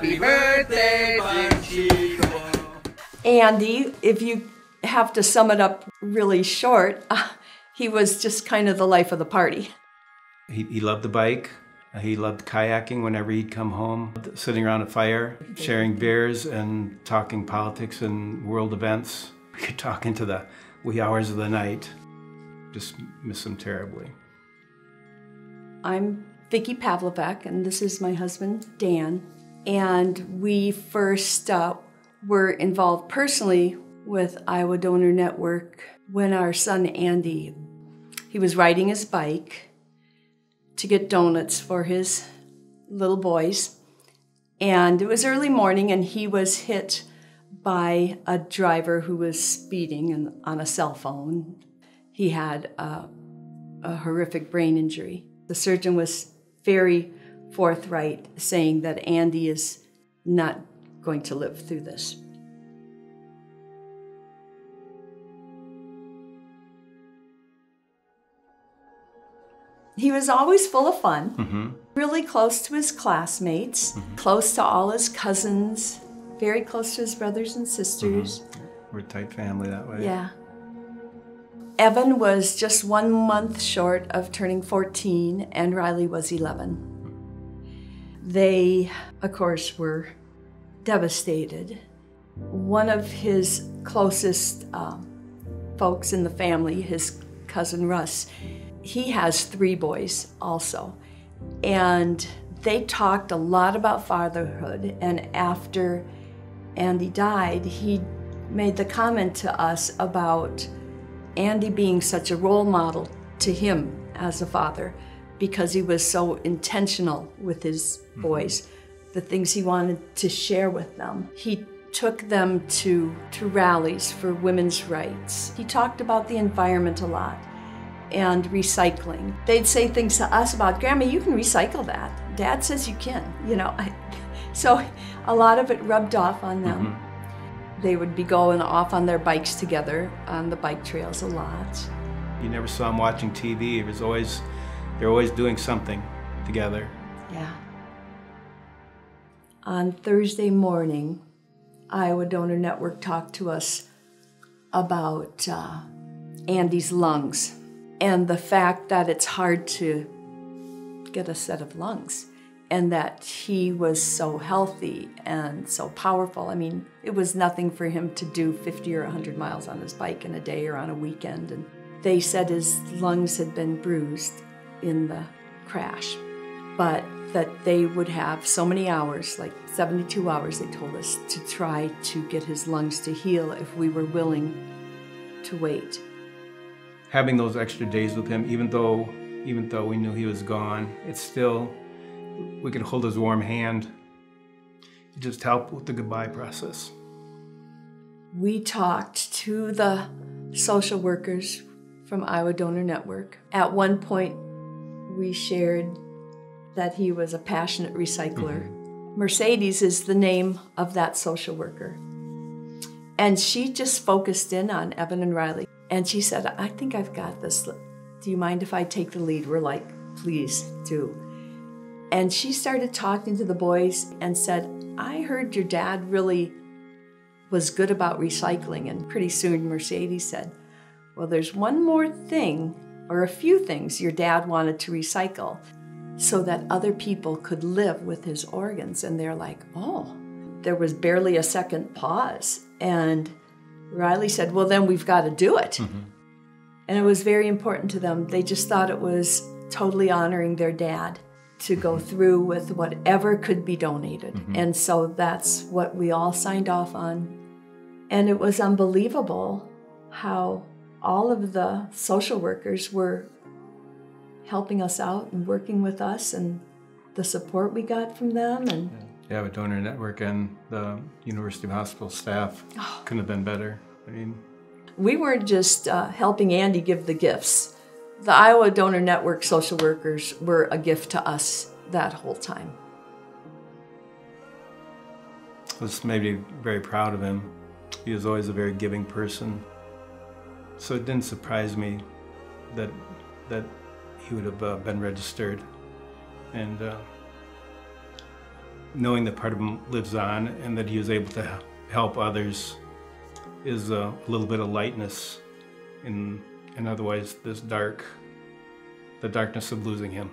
Happy birthday, Panchito. Andy, if you have to sum it up really short, he was just kind of the life of the party. He loved the bike. He loved kayaking whenever he'd come home, sitting around a fire, sharing beers and talking politics and world events. We could talk into the wee hours of the night. Just miss him terribly. I'm Vicki Pavlovac, and this is my husband, Dan. And we first were involved personally with Iowa Donor Network when our son, Andy, he was riding his bike to get donuts for his little boys. And it was early morning, and he was hit by a driver who was speeding on a cell phone. He had a horrific brain injury. The surgeon was very forthright, saying that Andy is not going to live through this. He was always full of fun, really close to his classmates, close to all his cousins, very close to his brothers and sisters. We're a tight family that way. Yeah. Evan was just 1 month short of turning 14, and Riley was 11. They, of course, were devastated. One of his closest folks in the family, his cousin Russ, he has 3 boys also. And they talked a lot about fatherhood, and after Andy died, he made the comment to us about Andy being such a role model to him as a father because he was so intentional with his boys, the things he wanted to share with them. He took them to rallies for women's rights. He talked about the environment a lot and recycling. They'd say things to us about, Grandma, you can recycle that. Dad says you can, you know. So a lot of it rubbed off on them. They would be going off on their bikes together on the bike trails a lot. You never saw them watching TV. They're always doing something together. Yeah. On Thursday morning, Iowa Donor Network talked to us about Andy's lungs and the fact that it's hard to get a set of lungs, and that he was so healthy and so powerful. I mean, it was nothing for him to do 50 or 100 miles on his bike in a day or on a weekend. And they said his lungs had been bruised in the crash, but that they would have so many hours, like 72 hours, they told us, to try to get his lungs to heal if we were willing to wait. Having those extra days with him, even though we knew he was gone, it's still, we could hold his warm hand. It just helped with the goodbye process. We talked to the social workers from Iowa Donor Network. At one point, we shared that he was a passionate recycler. Mercedes is the name of that social worker. And she just focused in on Evan and Riley. And she said, I think I've got this. Do you mind if I take the lead? We're like, please do. And she started talking to the boys and said, I heard your dad really was good about recycling. And pretty soon Mercedes said, well, there's one more thing, or a few things your dad wanted to recycle so that other people could live with his organs. And they're like, oh, there was barely a second pause. And Riley said, well, then we've got to do it. And it was very important to them. They just thought it was totally honoring their dad to go through with whatever could be donated. And so that's what we all signed off on. And it was unbelievable how all of the social workers were helping us out and working with us, and the support we got from them. And yeah, with Donor Network and the University of Hospital staff couldn't have been better. I mean, we weren't just helping Andy give the gifts. The Iowa Donor Network social workers were a gift to us that whole time. I was maybe very proud of him. He was always a very giving person. So it didn't surprise me that he would have been registered. And knowing that part of him lives on and that he was able to help others is a little bit of lightness in otherwise the darkness of losing him.